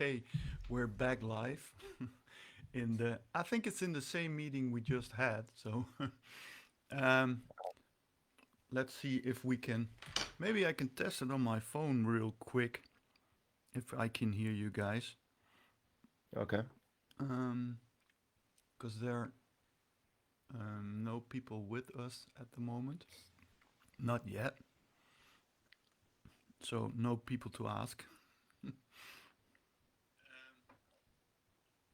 Okay, we're back live in the. I think it's in the same meeting we just had. So, um, let's see if we can. Maybe I can test it on my phone real quick if I can hear you guys. Okay. Um, because there are no people with us at the moment. Not yet. So no people to ask.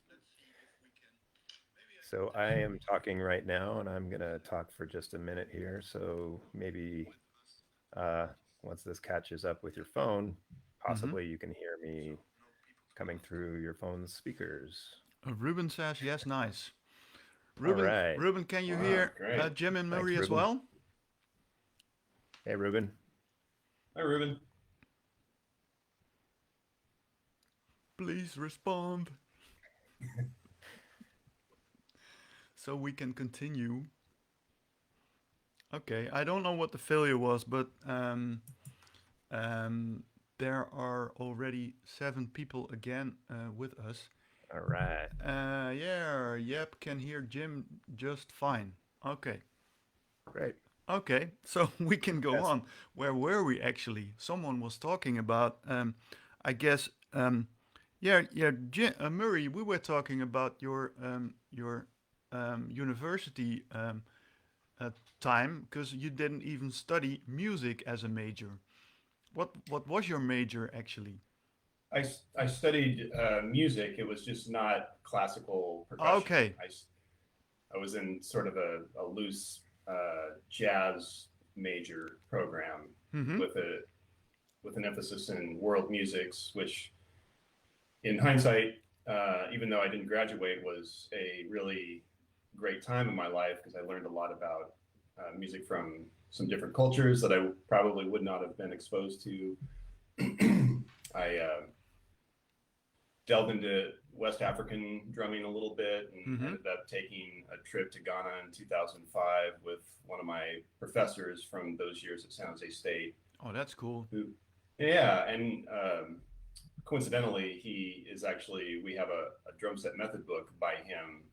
Let's see if we can. Maybe I can So I test it am talking right now, and I'm gonna talk for just a minute here. So maybe with us. uh, once this catches up with your phone, Mm-hmm. possibly you can hear So me no people to coming ask. through your phone's speakers. Ruben says yes, nice. All Ruben, right. Ruben, can you Wow, hear great. Jim and Thanks, Murray as Ruben. well? Hey, Ruben. Hi, Ruben. Please respond so we can continue. Okay, I don't know what the failure was, but um, there are already 7 people again with us. All right. Yeah, yep, can hear Jim just fine. Okay, Great. okay, so we can go Yes. on. Where were we actually? Someone was talking about, I guess, yeah, Murray. We were talking about your university uh, time because you didn't even study music as a major. What was your major actually? I studied music. It was just not classical percussion. Okay. I was in sort of a loose jazz major program Mm-hmm. with a with an emphasis in world musics, which in hindsight, even though I didn't graduate, was a really great time in my life because I learned a lot about music from some different cultures that I probably would not have been exposed to. I delved into West African drumming a little bit and Mm-hmm. ended up taking a trip to Ghana in 2005 with one of my professors from those years at San Jose State. Oh, that's cool. Who, yeah, and coincidentally, he is actually, we have a drum set method book by him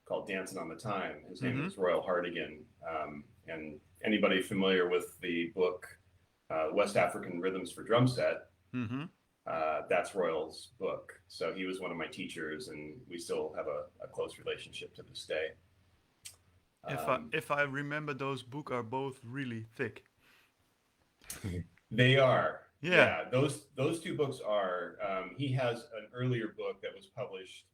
called Dancing on the Time. His name Mm-hmm. is Royal Hardigan. And anybody familiar with the book West African Rhythms for Drum Set, Mm-hmm. that's Royal's book. So he was one of my teachers, and we still have a close relationship to this day. Um, If I remember, those books are both really thick. they are, Yeah. yeah. Those two books are. He has an earlier book that was published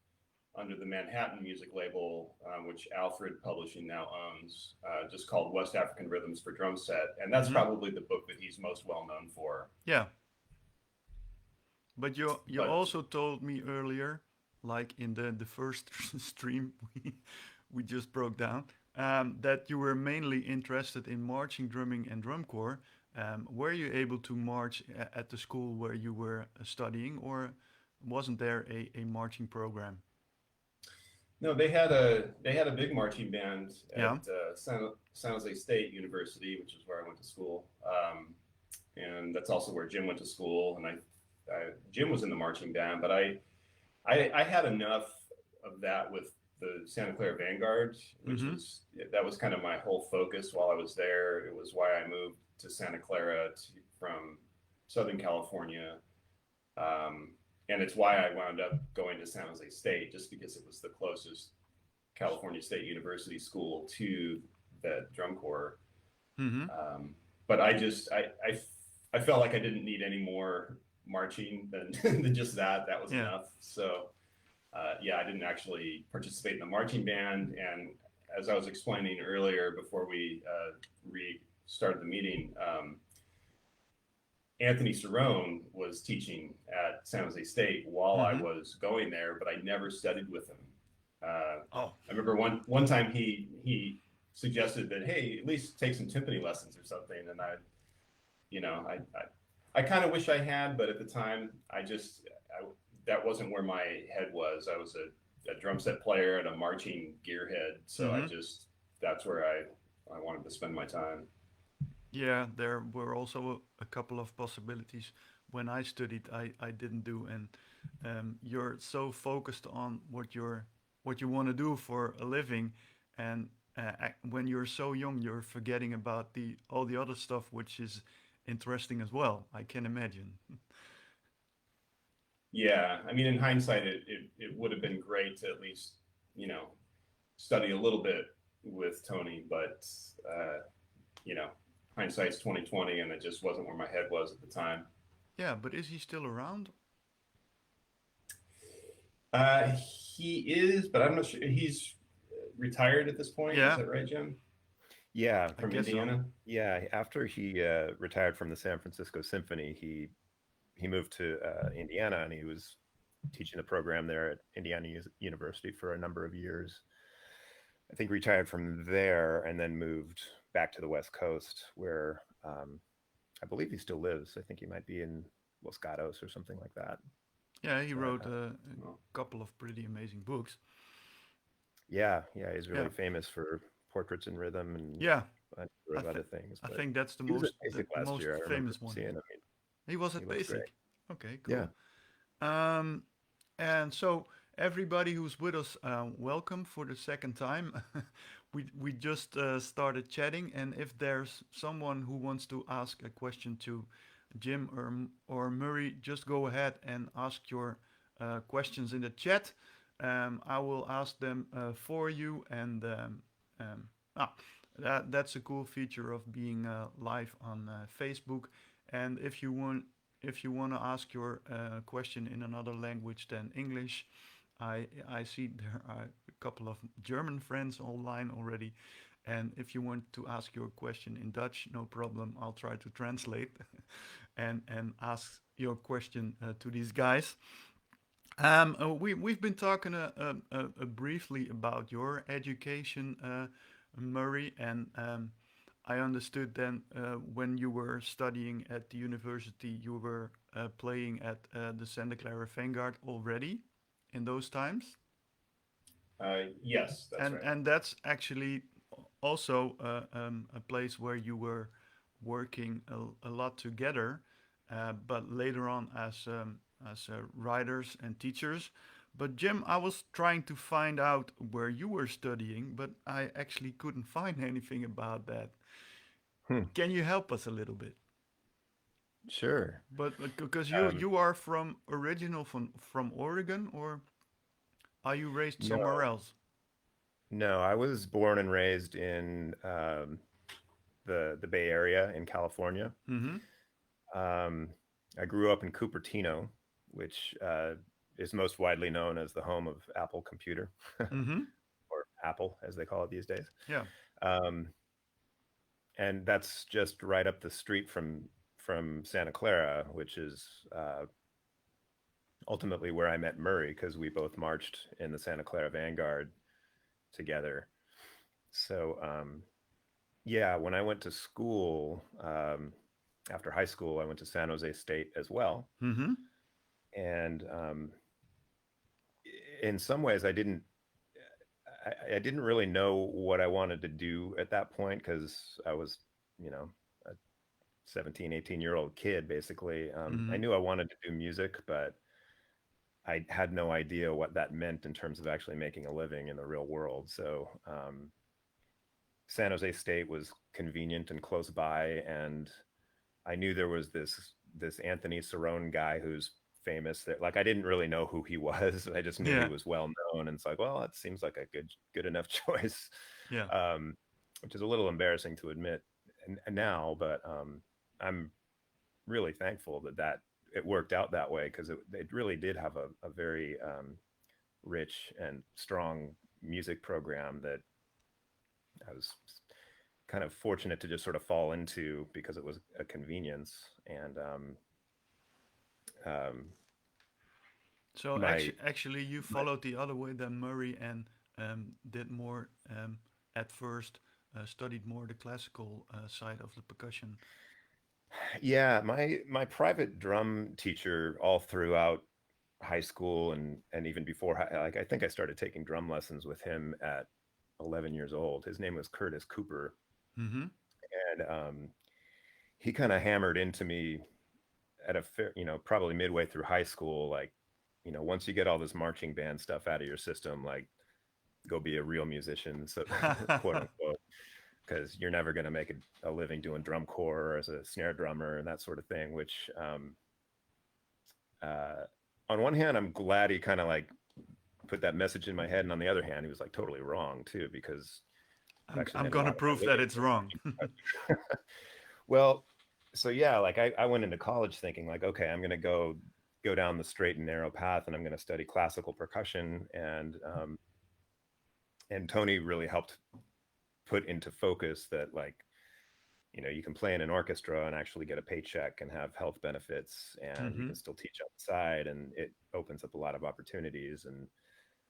under the Manhattan music label, which Alfred Publishing now owns, just called West African Rhythms for Drum Set, and that's Mm-hmm. probably the book that he's most well known for. Yeah. But you But also told me earlier, like in the first stream we just broke down, that you were mainly interested in marching, drumming, and drum corps. Were you able to march at the school where you were studying, or wasn't there a marching program? no, they had a big marching band at Yeah. San Jose State University, which is where I went to school, and that's also where Jim went to school. And Jim was in the marching band, but I had enough of that with the Santa Clara Vanguard, which Mm-hmm. is that was kind of my whole focus while I was there. It was why I moved to Santa Clara from Southern California, um, and it's why I wound up going to San Jose State, just because it was the closest California State University school to the drum corps. Mm-hmm. Um, but I felt like I didn't need any more marching than just that. That was Yeah. enough. So yeah, I didn't actually participate in the marching band. And as I was explaining earlier, before we restarted the meeting, Anthony Cerrone was teaching at San Jose State while I Mm-hmm. was going there, but I never studied with him. Oh. I remember one time he suggested that, hey, at least take some timpani lessons or something, and you know I kind of wish I had, but at the time that wasn't where my head was. I was a drum set player and a marching gearhead, so Mm-hmm. that's where I wanted to spend my time. Yeah, there were also a couple of possibilities. when I studied, I didn't do. And you're so focused on what you want to do for a living, and when you're so young, you're forgetting about the all the other stuff which is interesting as well. I can imagine. Yeah, I mean, in hindsight, it would have been great to at least, you know, study a little bit with Tony, but you know, hindsight's 2020, and it just wasn't where my head was at the time. Yeah, but is he still around? He is, but I'm not sure. He's retired at this point. Is Yeah, that right, Jim? Yeah, I From guess so. Indiana? yeah. After he retired from the San Francisco Symphony, he moved to Indiana, and he was teaching a program there at Indiana University for a number of years. I think retired from there and then moved back to the West Coast, where I believe he still lives. I think he might be in Los Gatos or something like that. Yeah, he But wrote a Oh, couple of pretty amazing books. yeah, yeah, he's Yeah, really famous for Portraits in Rhythm and yeah. a number I of think other things. I But think that's the he was at most Basic the last most year. I remember famous one. seeing him. He was He at looks great. Basic. Okay, Yeah. cool. Um, and so everybody who's with us, welcome for the second time. We just started chatting, and if there's someone who wants to ask a question to Jim or Murray, just go ahead and ask your questions in the chat. I will ask them for you, and um, ah, that's a cool feature of being live on Facebook. And if you want to ask your question in another language than English, I see there are a couple of German friends online already. And if you want to ask your question in Dutch, no problem. I'll try to translate and ask your question to these guys. We've been talking briefly about your education, Murray, and I understood then when you were studying at the university, you were playing at the Santa Clara Vanguard already in those times, yes, that's right. and that's actually also a place where you were working a lot together, but later on as writers and teachers. But Jim, I was trying to find out where you were studying, but I actually couldn't find anything about that. Hmm. Can you help us a little bit? Sure. But because Um, you are from original from Oregon, or are you raised somewhere no, else? no. I was born and raised in the Bay Area in California. Mm-hmm. Um, I grew up in Cupertino, which is most widely known as the home of Apple Computer, Mm-hmm. or Apple as they call it these days. Yeah. Um, and that's just right up the street from Santa Clara, which is ultimately where I met Murray because we both marched in the Santa Clara Vanguard together. So yeah, when I went to school after high school, I went to San Jose State as well, Mm-hmm. and in some ways, I didn't really know what I wanted to do at that point because I was, you know, a 17, 18-year-old kid, basically. I Mm-hmm. knew I wanted to do music, but I had no idea what that meant in terms of actually making a living in the real world. So San Jose State was convenient and close by, and I knew there was this Anthony Cerrone guy who's famous. That like I didn't really know who he was. I just knew he Yeah. was well known, and it's like, well, that seems like a good enough choice, Yeah. um, which is a little embarrassing to admit now, but I'm really thankful that it worked out that way because it really did have a very rich and strong music program that I was kind of fortunate to just sort of fall into because it was a convenience. And um, So my actually, you my followed the other way than Murray and did more at first, studied more the classical side of the percussion. yeah, my private drum teacher all throughout high school and even before like I think I started taking drum lessons with him at 11 years old. His name was Curtis Cooper, Mm-hmm. and he kind of hammered into me at a fair, probably midway through high school, like, once you get all this marching band stuff out of your system, like, go be a real musician, so quote unquote, because you're never going to make a living doing drum corps or as a snare drummer and that sort of thing. Which, uh, on one hand, I'm glad he kind of like put that message in my head, and on the other hand, he was like totally wrong too, because I've actually I'm made a gonna lot of my prove that living it's wrong. doing. Well, so yeah, like I went into college thinking like, okay, I'm going to go down the straight and narrow path, and I'm going to study classical percussion. And Tony really helped put into focus that, like, you can play in an orchestra and actually get a paycheck and have health benefits, and you Hmm. can still teach on the side, and it opens up a lot of opportunities, and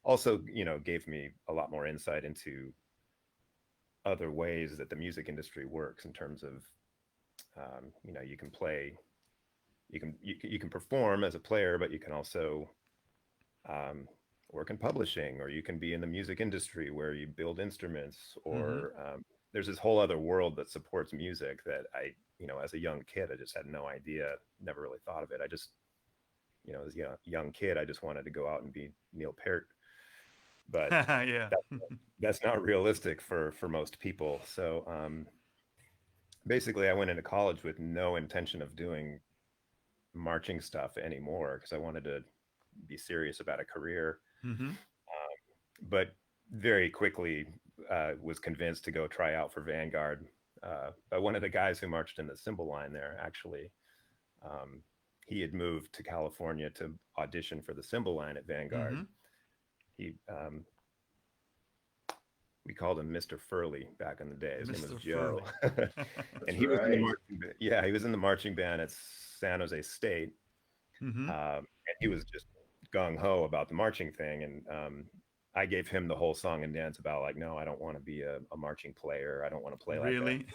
also, gave me a lot more insight into other ways that the music industry works in terms of, you can play, you can perform as a player, but you can also, um, work in publishing, or you can be in the music industry where you build instruments, Hmm. or, there's this whole other world that supports music that as a young kid, I just had no idea, never really thought of it. I just, as a young kid, I just wanted to go out and be Neil Peart, but Yeah. that, that's not realistic for most people. So, basically, I went into college with no intention of doing marching stuff anymore, because I wanted to be serious about a career. Hmm. But very quickly, was convinced to go try out for Vanguard, by one of the guys who marched in the cymbal line there. Actually, um, he had moved to California to audition for the cymbal line at Vanguard. Hmm. He We called him Mr. Furley back in the day. His name was Mr. Joe. Furley. And That's he was in the right. marching band. Yeah, he was in the marching band at San Jose State. Hmm. And he was just gung ho about the marching thing. And, I gave him the whole song and dance about, like, no, I don't want to be a marching player. I don't want to play like a Really?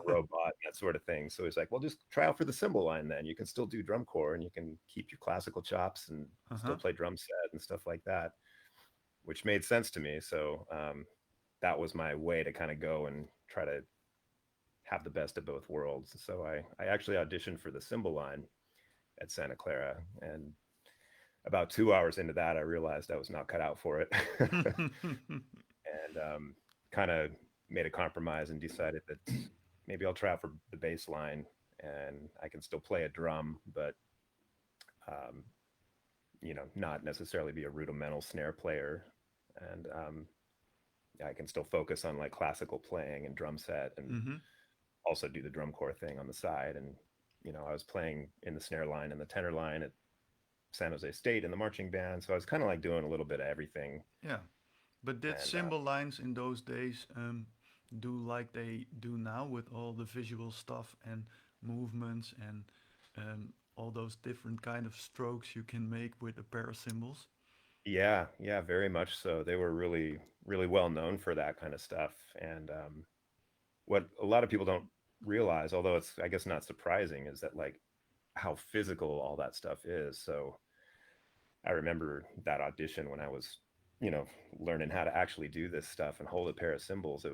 robot, that sort of thing. So he's like, well, just try out for the cymbal line then. You can still do drum corps, and you can keep your classical chops and still Uh-huh. play drum set and stuff like that, which made sense to me. So, that was my way to kind of go and try to have the best of both worlds. So I actually auditioned for the cymbal line at Santa Clara, and about 2 hours into that, I realized I was not cut out for it. And, kind of made a compromise and decided that maybe I'll try out for the bass line, and I can still play a drum, but, um, not necessarily be a rudimental snare player. And, I can still focus on like classical playing and drum set, and Hmm. also do the drum corps thing on the side. And, I was playing in the snare line and the tenor line at San Jose State in the marching band. So I was kind of like doing a little bit of everything. Yeah. But did And, symbol lines in those days do like they do now with all the visual stuff and movements and all those different kind of strokes you can make with a pair of cymbals? yeah, yeah, very much so. They were really, really well known for that kind of stuff. And, what a lot of people don't realize, although it's, I guess, not surprising, is that, like, how physical all that stuff is. So I remember that audition when I was, learning how to actually do this stuff and hold a pair of cymbals.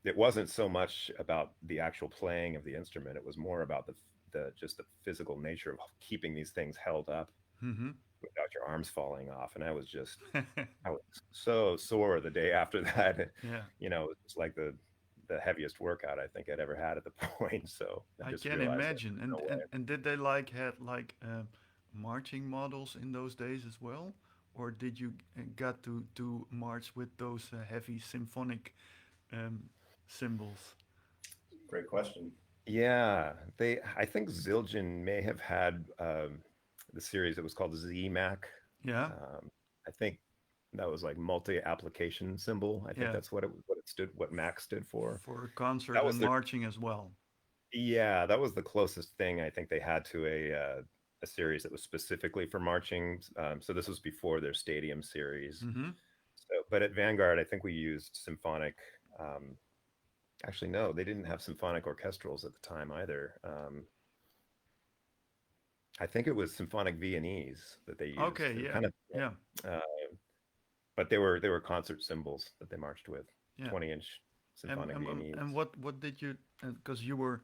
It wasn't so much about the actual playing of the instrument. It was more about the just the physical nature of keeping these things held up Hmm. without your arms falling off. And I was so sore the day after that. Yeah, It was like the heaviest workout I think I'd ever had at the point. So I I just can realized that imagine. no way. And did they like had like marching models in those days as well, or did you got to march with those heavy symphonic um, cymbals? Great question. Yeah, I think Zildjian may have had, the series that was called ZMAC. Yeah, I think that was like multi-application symbol. I think yeah, that's what Mac stood for. for concert That was and the marching as well. Yeah, that was the closest thing I think they had to a series that was specifically for marching. So this was before their stadium series. Mm-hmm. So, but at Vanguard, I think we used symphonic. Um, Actually, no, they didn't have symphonic orchestrals at the time either. I think it was symphonic Viennese that they used. Okay, They were yeah, kind of, yeah, uh, but they were concert cymbals that they marched with, yeah. 20-inch And symphonic and Viennese. and what did you? Because you were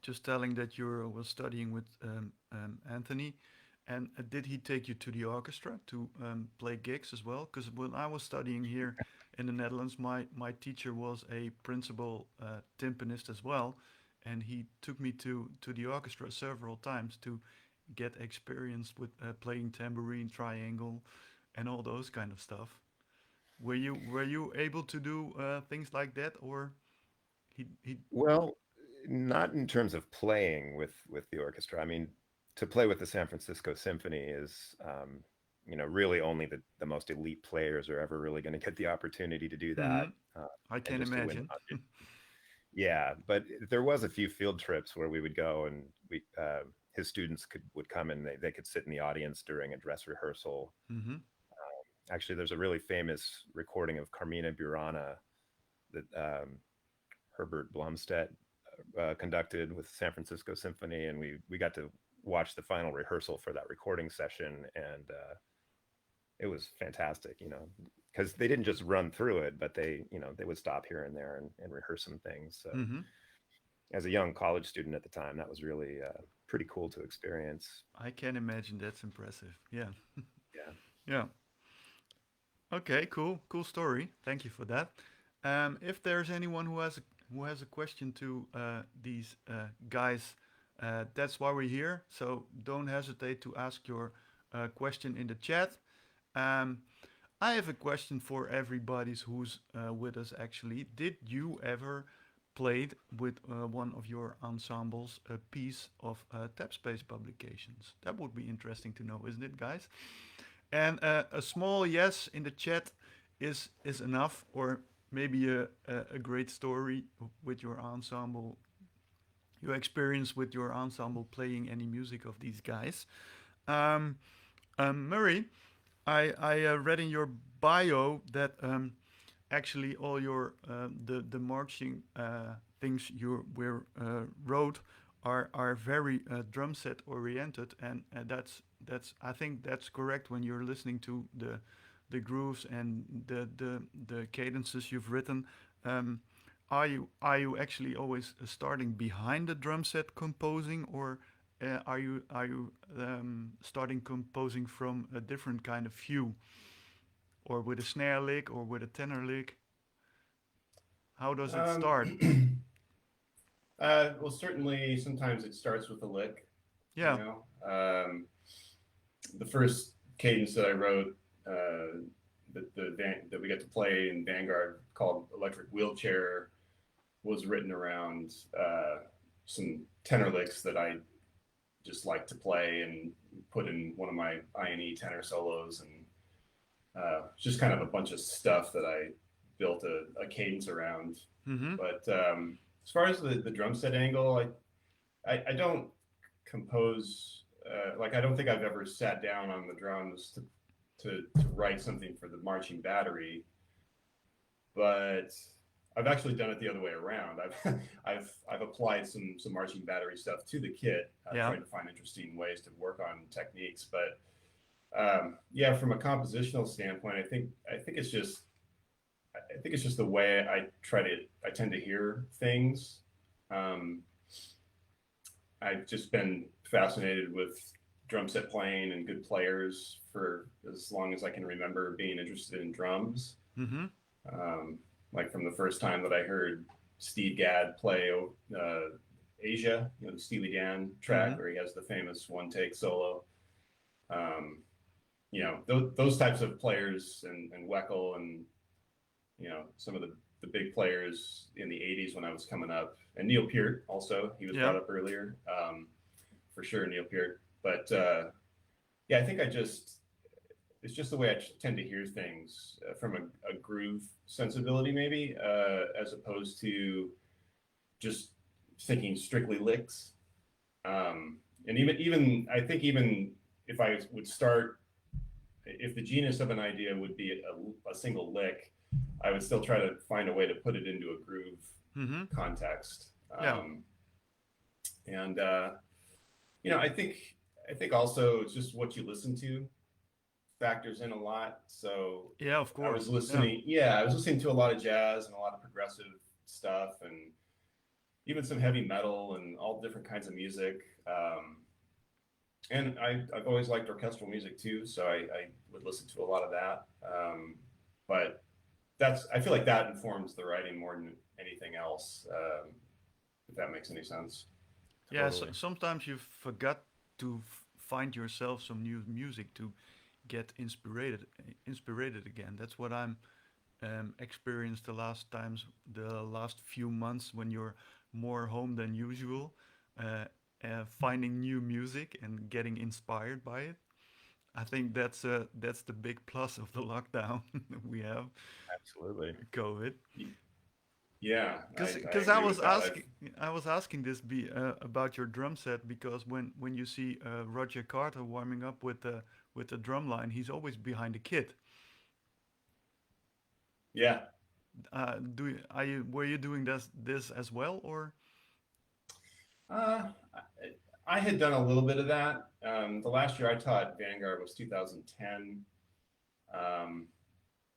just telling that you were studying with Anthony, and did he take you to the orchestra to play gigs as well? Because when I was studying here in the Netherlands, my teacher was a principal timpanist as well, and he took me to the orchestra several times to get experience with playing tambourine, triangle, and all those kind of stuff. Were you able to do things like that, or he? Well, not in terms of playing with the orchestra. I mean, to play with the San Francisco Symphony is, really only the most elite players are ever really going to get the opportunity to do that, Hmm. uh, I and can just to win an imagine. audition. Yeah, but there was a few field trips where we would go and his students would come and they could sit in the audience during a dress rehearsal. Hmm. Actually, there's a really famous recording of Carmina Burana that Herbert Blumstedt conducted with San Francisco Symphony, and we got to watch the final rehearsal for that recording session, and it was fantastic. Because they didn't just run through it, but they would stop here and there and rehearse some things. So, Hmm. as a young college student at the time, that was really pretty cool to experience. I can imagine. That's impressive. Yeah. Yeah. Yeah. Okay. Cool. Cool story. Thank you for that. If there's anyone who has a question to these guys, that's why we're here. So don't hesitate to ask your question in the chat. Um, I have a question for everybody who's with us. Actually, did you ever played with one of your ensembles a piece of tap space publications? That would be interesting to know, isn't it, guys? And a small yes in the chat is enough, or maybe a great story with your ensemble, your experience with your ensemble playing any music of these guys. Um, Murray, I read in your bio that actually all your the marching things you were wrote are very drum set oriented, and that's I think that's correct when you're listening to the grooves and the cadences you've written. Um, are you actually always starting behind the drum set composing, or are you starting composing from a different kind of view, or with a snare lick, or with a tenor lick? How does it Um, start? well, certainly sometimes it starts with a lick, you Yeah. know. The first cadence that I wrote that we got to play in Vanguard called Electric Wheelchair was written around some tenor licks that I just like to play and put in one of my I&E tenor solos, and just kind of a bunch of stuff that I built a cadence around. Mm-hmm. But as far as the drum set angle, I don't compose, like I don't think I've ever sat down on the drums to write something for the marching battery, but I've actually done it the other way around. I've applied some marching battery stuff to the kit. I've Yeah. tried to find interesting ways to work on techniques, but yeah, from a compositional standpoint, I think it's just the way I tend to hear things. Um, I've just been fascinated with drum set playing and good players for as long as I can remember being interested in drums. Mm-hmm. Um, like from the first time that I heard Steve Gadd play Asia, the Steely Dan Mm-hmm. track where he has the famous one take solo. Um, those types of players and Weckl and some of the big players in the 80s when I was coming up, and Neil Peart also, he was Yeah. brought up earlier, for sure, Neil Peart. But yeah, I think it's just the way I tend to hear things from a groove sensibility, maybe, as opposed to just thinking strictly licks. And even I think even if I would start, if the genius of an idea would be a single lick, I would still try to find a way to put it into a groove Mm-hmm. context. Yeah. And I think also it's just what you listen to factors in a lot. So Yeah. Of I was course. Yeah. listening, yeah, I was listening to a lot of jazz and a lot of progressive stuff, and even some heavy metal and all different kinds of music. And I've always liked orchestral music too, so I would listen to a lot of that. But I feel like that informs the writing more than anything else, if that makes any sense. Yeah, so Totally. sometimes you forgot to find yourself some new music to get inspired again. That's what I'm experienced the last few months when you're more home than usual, uh, finding new music and getting inspired by it. I think that's the big plus of the lockdown we have, Absolutely. COVID. Yeah, I Because agree with that. I was asking this about your drum set because when you see Roger Carter warming up with the drum line, he's always behind the kit. Yeah, Are you were you doing this as well or? uh, I had done a little bit of that. The last year I taught Vanguard was 2010, um,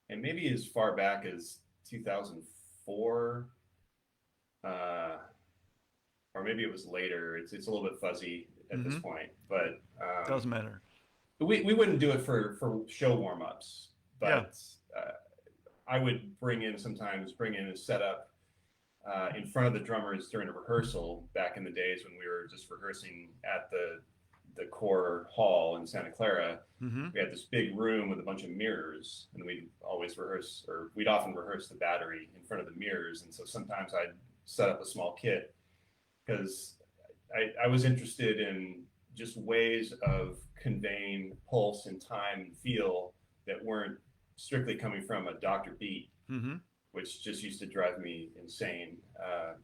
and maybe as far back as 2004, uh, or maybe it was later. It's a little bit fuzzy at this Mm-hmm. point, but Doesn't matter. we wouldn't do it for show warm ups. Yeah. But I would bring in a setup in front of the drummers during a rehearsal back in the days when we were just rehearsing at the core hall in Santa Clara. Mm-hmm. We had this big room with a bunch of mirrors, and we'd often rehearse the battery in front of the mirrors. And so sometimes I'd set up a small kit because I was interested in just ways of conveying pulse and time and feel that weren't strictly coming from a Dr. Beat, Mm-hmm. which just used to drive me insane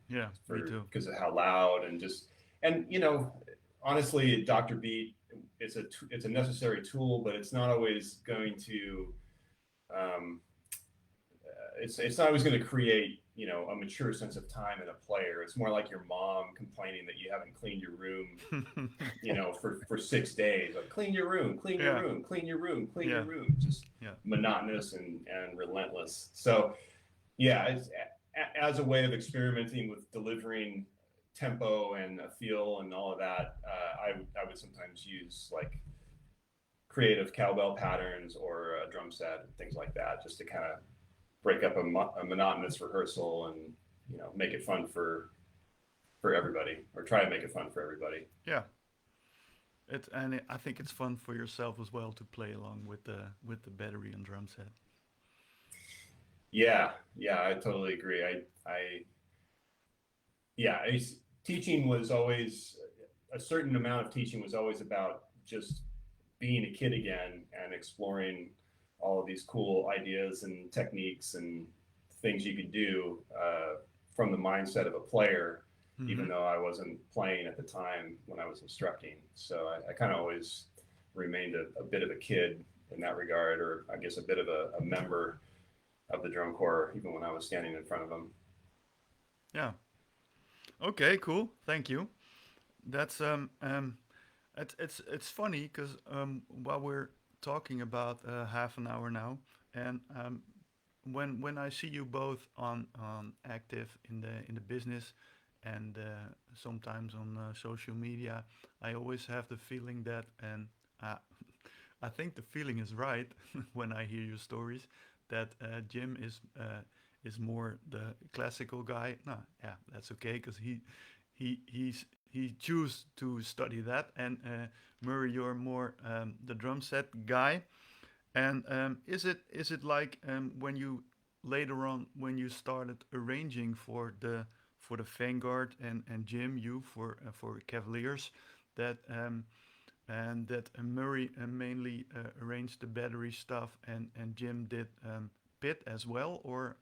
Yeah, me for too. because of how loud and honestly, Dr. Beat it's a necessary tool, but it's not always going to um, it's not always going to create a mature sense of time in a player. It's more like your mom complaining that you haven't cleaned your room for 6 days. Like clean your room, clean your Yeah, room, clean your room, clean your yeah, room. Just yeah. monotonous and relentless. So yeah, as a way of experimenting with delivering tempo and a feel and all of that, I would sometimes use like creative cowbell patterns or a drum set and things like that, just to kind of break up a monotonous rehearsal and make it fun for everybody, or try to make it fun for everybody. Yeah. I think it's fun for yourself as well to play along with the battery and drum set. Yeah, yeah, I totally agree. I yeah, teaching was always a certain amount of teaching was always about just being a kid again and exploring all of these cool ideas and techniques and things you could do from the mindset of a player, Mm-hmm. even though I wasn't playing at the time when I was instructing. So I kind of always remained a bit of a kid in that regard, or I guess a bit of a member of the drum corps, even when I was standing in front of them. Yeah. Okay. Cool. Thank you. That's it's funny because while we're talking about half an hour now, and when I see you both on active in the business and sometimes on social media, I always have the feeling that, and uh, I think the feeling is right when I hear your stories that Jim is more the classical guy. No, yeah, that's okay because he choose to study that, and Murray, you're more the drum set guy. And is it like when you later on when you started arranging for the Vanguard and Jim you for Cavaliers that and that Murray mainly arranged the battery stuff and Jim did pit as well, or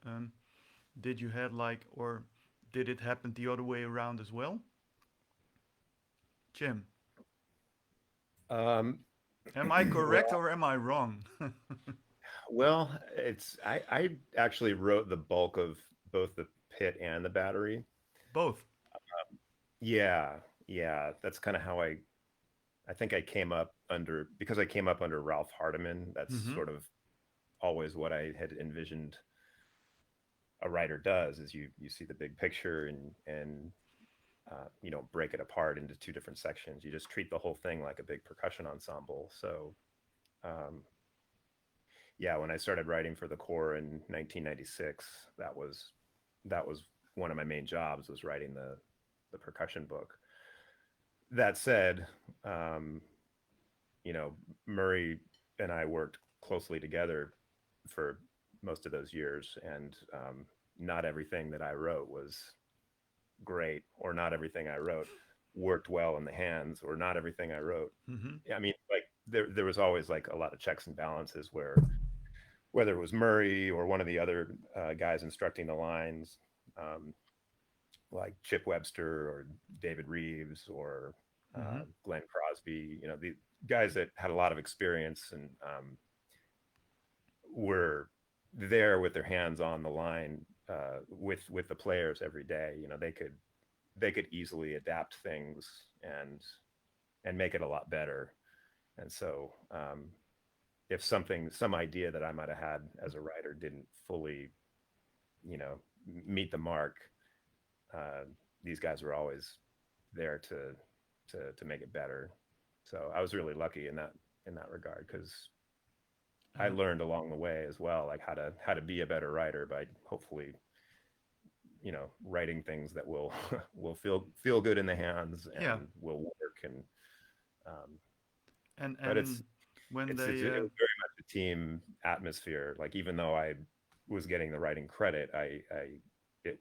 did you had like or did it happen the other way around as well? Jim, Um, am I correct well, or am I wrong? well, I actually wrote the bulk of both the pit and the battery. Both. Yeah, yeah, that's kind of how I think I came up under because I came up under Ralph Hardiman. That's Mm-hmm. sort of always what I had envisioned a writer does is you see the big picture and you don't break it apart into two different sections. You just treat the whole thing like a big percussion ensemble. So, um, yeah, when I started writing for the Corps in 1996, that was one of my main jobs, was writing the percussion book. That said, um, you know, Murray and I worked closely together for most of those years, and not everything that I wrote was great, or not everything I wrote worked well in the hands, or not everything I wrote. Mm-hmm. Yeah, I mean, like there was always like a lot of checks and balances, where whether it was Murray or one of the other guys instructing the lines, um, like Chip Webster or David Reeves or Mm-hmm. Glenn Crosby, the guys that had a lot of experience and were there with their hands on the line with the players every day. They could easily adapt things and make it a lot better. And so if some idea that I might have had as a writer didn't fully, meet the mark, uh, these guys were always there to make it better. So I was really lucky in that regard, because I Uh, learned along the way as well, like how to be a better writer by hopefully, writing things that will will feel good in the hands yeah, and will work. And um, but and when it they was very much a team atmosphere. Like, even though I was getting the writing credit, it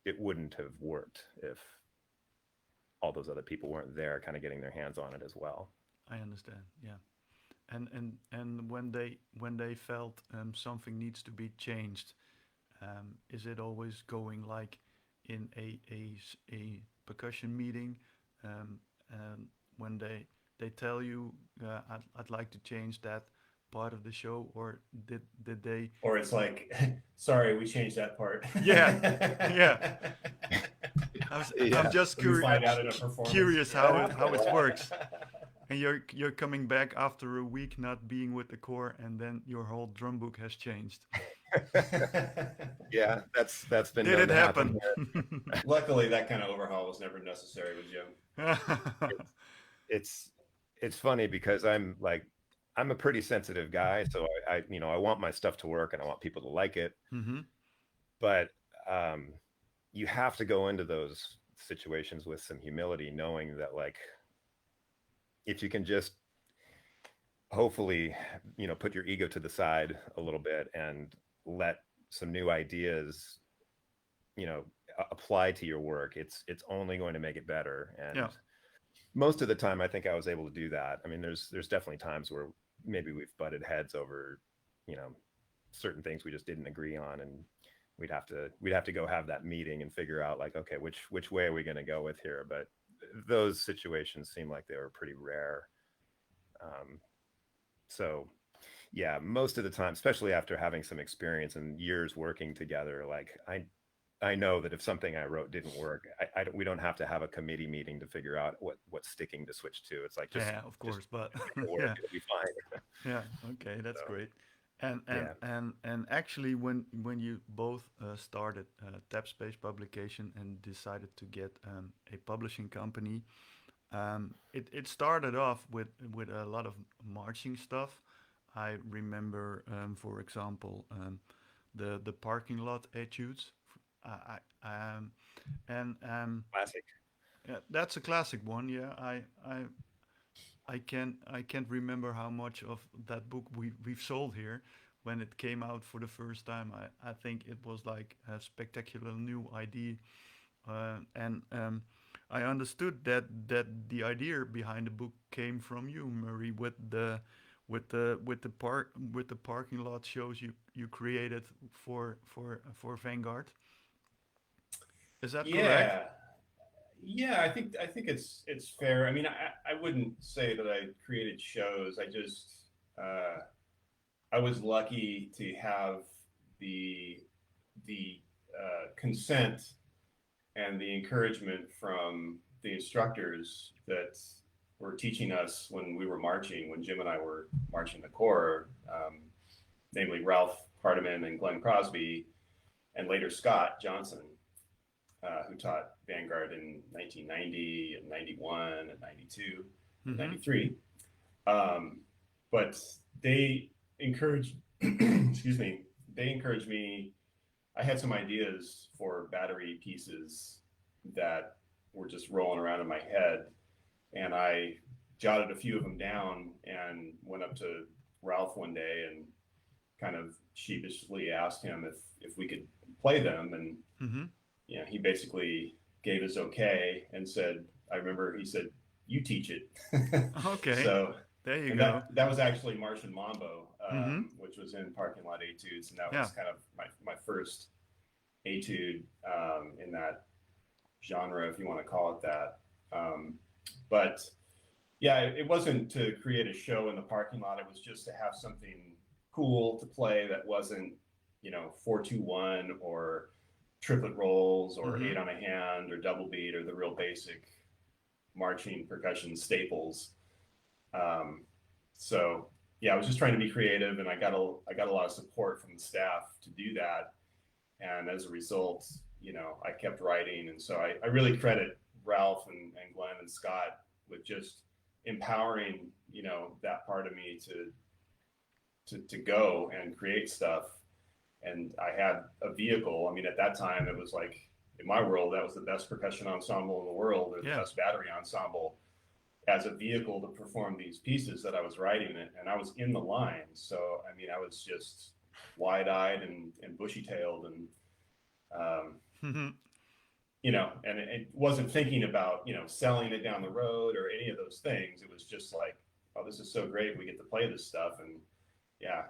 it wouldn't have worked if all those other people weren't there, kind of getting their hands on it as well. I understand, yeah. And when they felt something needs to be changed, is it always going like in a percussion meeting, um, and when they tell you, I'd like to change that part of the show, or did they? Or it's like, sorry, we changed that part. Yeah, yeah. I'm Yeah, just We find out in a performance. curious how it works. And you're coming back after a week not being with the Corps, and then your whole drum book has changed. yeah, that's been Did known it to happen happen? here. Luckily, that kind of overhaul was never necessary with Jim. It's it's funny because I'm a pretty sensitive guy, so I want my stuff to work and I want people to like it. Mm-hmm. But um, you have to go into those situations with some humility, knowing that, like, if you can just hopefully, put your ego to the side a little bit and let some new ideas, apply to your work, it's only going to make it better. Yeah. And most of the time, I think I was able to do that. I mean, there's definitely times where maybe we've butted heads over, you know, certain things we just didn't agree on, and we'd have to go have that meeting and figure out, like, okay, which way are we going to go with here? But those situations seem like they were pretty rare. Um, so yeah, most of the time, especially after having some experience and years working together, like I know that if something I wrote didn't work, we don't have to have a committee meeting to figure out what's sticking to switch to. It's like, just Yeah, of just course, but make it work, yeah, it'll be fine. yeah, okay, that's So great. And yeah. actually, when you both started Tap Space Publication and decided to get a publishing company, it started off with a lot of marching stuff. I remember, for example, the parking lot etudes. I and Classic. yeah, that's a classic one. Yeah, I can't remember how much of that book we've sold here. When it came out for the first time, I think it was like a spectacular new idea, and I understood that the idea behind the book came from you, Murray, with the parking lot shows you created for Vanguard. Is that correct? Yeah, yeah. I think it's fair. I mean, I wouldn't say that I created shows. Uh, I was lucky to have the the consent and the encouragement from the instructors that were teaching us when we were marching, when Jim and I were marching the Corps, namely Ralph Hardiman and Glenn Crosby, and later Scott Johnson. who taught Vanguard in 1990 and 91 and 92 and Mm-hmm. 93. But they encouraged, excuse me, they encouraged me. I had some ideas for battery pieces that were just rolling around in my head, and I jotted a few of them down and went up to Ralph one day and kind of sheepishly asked him if we could play them, and Mm-hmm. he basically gave his okay and said, I remember he said, "You teach it." Okay. So, There you and go. that was actually Martian Mambo, Mm-hmm. which was in Parking Lot Etudes, and that Yeah. was kind of my first etude in that genre, if you want to call it that. But yeah, it wasn't to create a show in the parking lot. It was just to have something cool to play that wasn't, 4-2-1 or triplet rolls or Mm-hmm. eight on a hand or double beat or the real basic marching percussion staples. Um, so yeah, I was just trying to be creative, and I got a lot of support from the staff to do that. And as a result, I kept writing. And so I really credit Ralph and Glenn and Scott with just empowering, that part of me to go and create stuff. And I had a vehicle. I mean, at that time, it was like, in my world, that was the best percussion ensemble in the world, or the Yeah. best battery ensemble, as a vehicle to perform these pieces that I was writing it. And I was in the line. So, I mean, I was just wide-eyed and bushy-tailed, and um, Mm-hmm. and it wasn't thinking about, selling it down the road or any of those things. It was just like, oh, this is so great. We get to play this stuff. And yeah,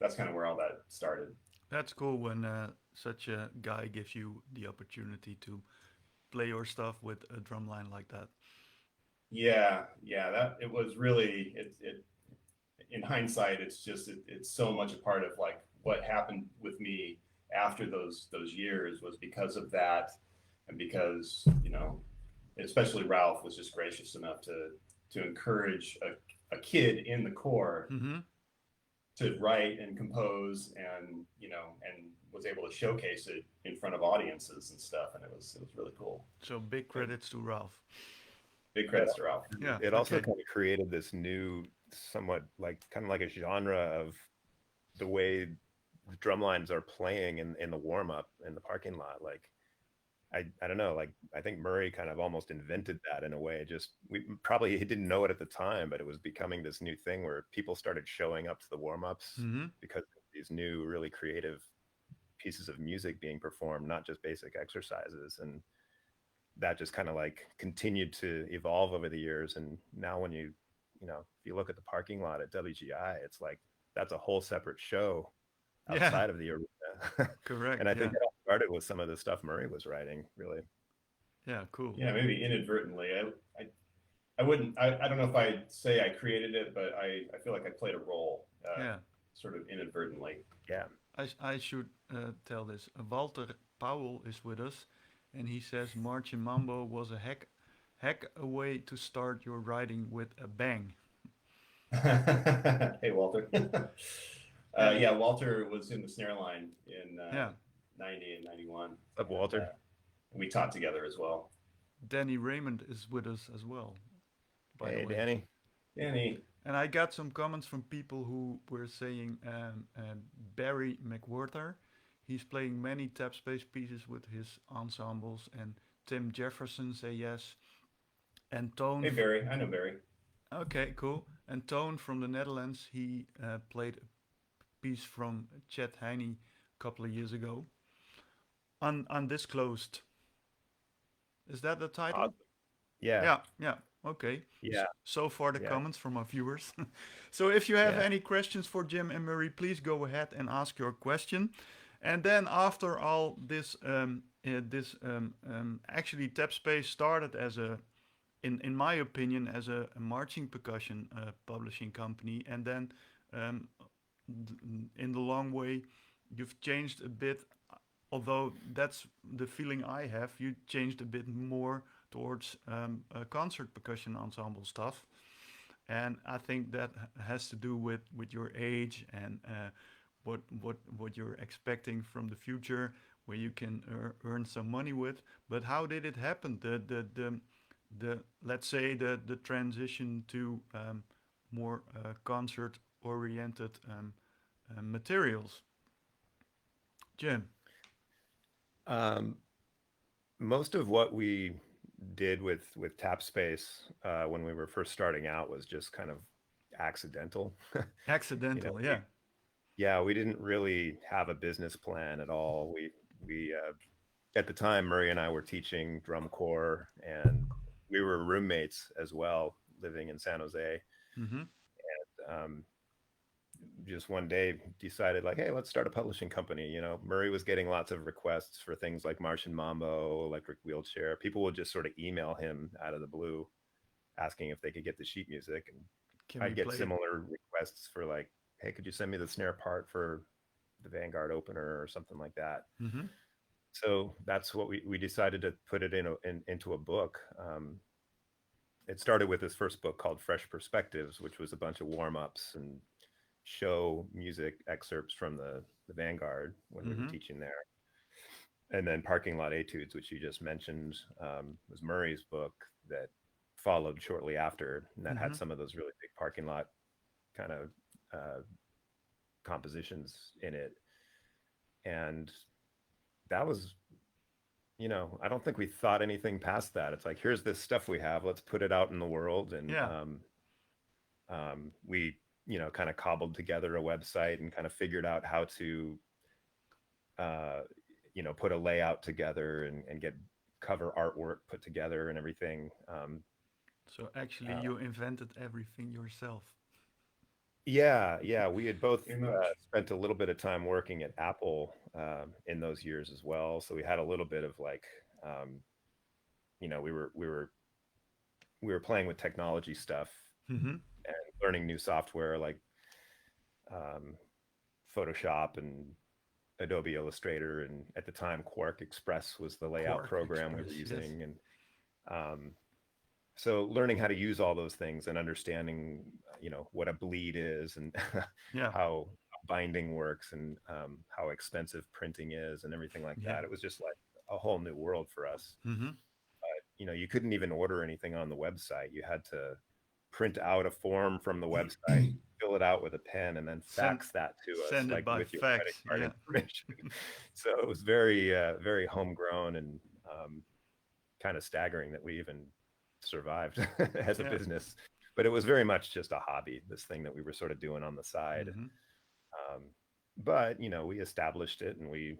that's kind of where all that started. That's cool when such a guy gives you the opportunity to play your stuff with a drum line like that. Yeah, that it was really, it in hindsight, it's just, it's so much a part of like what happened with me after those years was because of that. And because, especially Ralph was just gracious enough to encourage a kid in the corps Mm-hmm. to write and compose, and and was able to showcase it in front of audiences and stuff, and it was really cool. So big And credits to Ralph. big credits to Ralph. Yeah. It also Okay. kind of created this new, somewhat like kind of like a genre of the way the drum lines are playing in the warm up in the parking lot. Like I don't know, like I think Murray kind of almost invented that in a way. Just we probably he didn't know it at the time, but it was becoming this new thing where people started showing up to the warm ups Mm-hmm. because of these new, really creative pieces of music being performed, not just basic exercises. And that just kind of like continued to evolve over the years. And now when if you look at the parking lot at WGI, it's like that's a whole separate show Yeah. outside of the arena. Correct. And I Yeah. think it all started with some of the stuff Murray was writing, really. Yeah. Cool. Yeah, maybe inadvertently. I wouldn't. I don't know if I'd say I created it, but I feel like I played a role, Yeah. sort of inadvertently. Yeah. I should tell this. Walter Powell is with us, and he says Martian Mambo was a heck a way to start your writing with a bang. Hey, Walter. And Yeah, Walter was in the snare line in yeah, 90 and 91. Up, And, Walter. we taught together as well. Danny Raymond is with us as well, by the Hey, way. Danny. Danny. And I got some comments from people who were saying Barry McWhorter. He's playing many tap space pieces with his ensembles, and Tim Jefferson say yes. And Tone. Hey, Barry. I know Barry. Okay, cool. And Tone from the Netherlands, he played a piece from Chet Heine a couple of years ago. Undisclosed. Is that the title? Awesome. Yeah. Yeah, yeah. Okay. Yeah. So far the Yeah. comments from our viewers. So if you have Yeah. any questions for Jim and Murray, please go ahead and ask your question. And then after all this, actually Tap Space started as in my opinion, as a marching percussion publishing company, and then um, in the long way, you've changed a bit. Although that's the feeling I have, you changed a bit more towards concert percussion ensemble stuff, and I think that has to do with your age and what you're expecting from the future where you can earn some money with. But how did it happen? The let's say the transition to more concert oriented materials. Jim. Um, Most of what we did with Tap Space when we were first starting out was just kind of accidental. You know, Accidental, yeah. yeah, we didn't really have a business plan at all. We at the time, Murray and I were teaching drum corps, and we were roommates as well, living in San Jose. Mm-hmm. Um, just one day decided like, hey, let's start a publishing company. You know, Murray was getting lots of requests for things like Martian Mambo, Electric Wheelchair. People would just sort of email him out of the blue asking if they could get the sheet music, and Can we I'd get play it? similar requests for like, hey, could you send me the snare part for the Vanguard opener or something like that. Mm-hmm. So that's what we decided to put it into a book. It started with this first book called Fresh Perspectives, which was a bunch of warm-ups and show music excerpts from the Vanguard when we were Mm-hmm. teaching there. And then Parking Lot Etudes, which you just mentioned, was Murray's book that followed shortly after, and that Mm-hmm. had some of those really big parking lot kind of uh, compositions in it. And that was, you know, I don't think we thought anything past that. It's like, here's this stuff we have, let's put it out in the world. And Yeah. we, you know, kind of cobbled together a website and kind of figured out how to, uh, you know, put a layout together and get cover artwork put together and everything. So actually, Uh, you invented everything yourself. yeah, yeah, we had both Very much. spent a little bit of time working at Apple in those years as well. So we had a little bit of like, um, you know, we were playing with technology stuff Mm-hmm. and learning new software like um, Photoshop and Adobe Illustrator, and at the time Quark Express was the layout Quark program we were Express, yes. using, and um, so learning how to use all those things and understanding, you know, what a bleed is and Yeah. how binding works and how expensive printing is and everything like Yeah. that. It was just like a whole new world for us. Mm-hmm. You know, you couldn't even order anything on the website. You had to print out a form from the website, fill it out with a pen, and then Send fax that to us, send it like by with your credit fax. card Yeah. information. So it was very, very homegrown and kind of staggering that we even survived as a Yeah. business. But it was very much just a hobby, this thing that we were sort of doing on the side. Mm-hmm. Um, but you know, we established it and we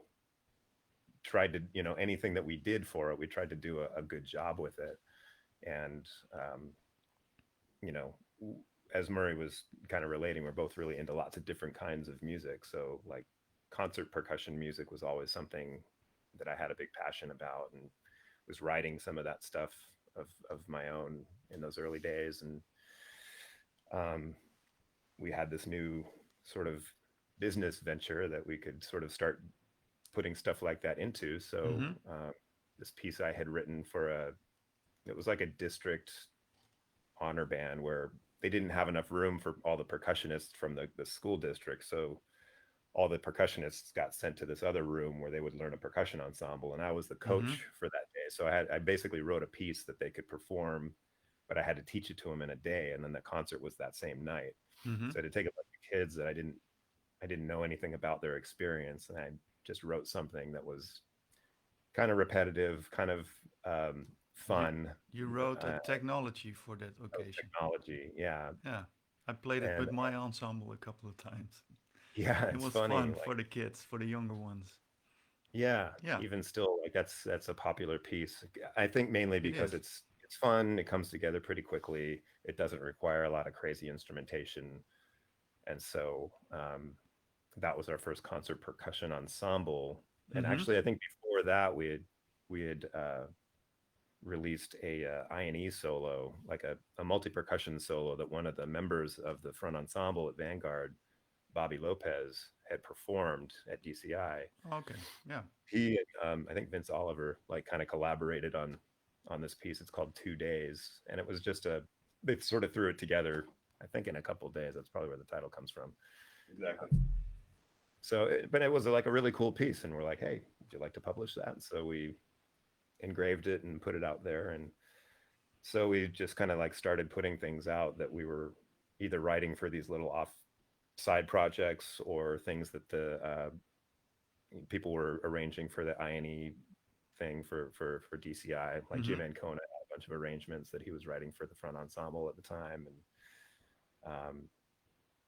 tried to, you know, anything that we did for it, we tried to do a good job with it. And you know, as Murray was kind of relating, we're both really into lots of different kinds of music. So like concert percussion music was always something that I had a big passion about, and was writing some of that stuff of my own in those early days. And um, we had this new sort of business venture that we could sort of start putting stuff like that into. So Mm-hmm. this piece I had written for it was like a district honor band where they didn't have enough room for all the percussionists from the school district. So all the percussionists got sent to this other room where they would learn a percussion ensemble. And I was the Mm-hmm. coach for that day. So I basically wrote a piece that they could perform, but I had to teach it to them in a day. And then the concert was that same night. Mm-hmm. So I had to take a bunch of kids that I didn't know anything about their experience. And I just wrote something that was kind of repetitive, kind of You fun, you wrote a uh, technology for that occasion. technology. Yeah. Yeah. I played it And with my ensemble a couple of times. yeah, It it's was funny. fun for Like, the kids, for the younger ones. yeah, Yeah, even still, like that's a popular piece. I think mainly it because is. it's fun. It comes together pretty quickly. It doesn't require a lot of crazy instrumentation, and so that was our first concert percussion ensemble. And Mm-hmm. actually, I think before that, we had released a I&E solo, like a multi percussion solo that one of the members of the front ensemble at Vanguard, Bobby Lopez, had performed at DCI. Okay. Yeah. He I think Vince Oliver like kind of collaborated on this piece. It's called 2 Days, and it was just they sort of threw it together, I think, in a couple of days. That's probably where the title comes from. Exactly. So but it was like a really cool piece, and we're like, hey, would you like to publish that? So we engraved it and put it out there. And so we just kind of like started putting things out that we were either writing for these little off side projects or things that the people were arranging for the INE thing for DCI. Like Mm-hmm. Jim Ancona had a bunch of arrangements that he was writing for the front ensemble at the time. And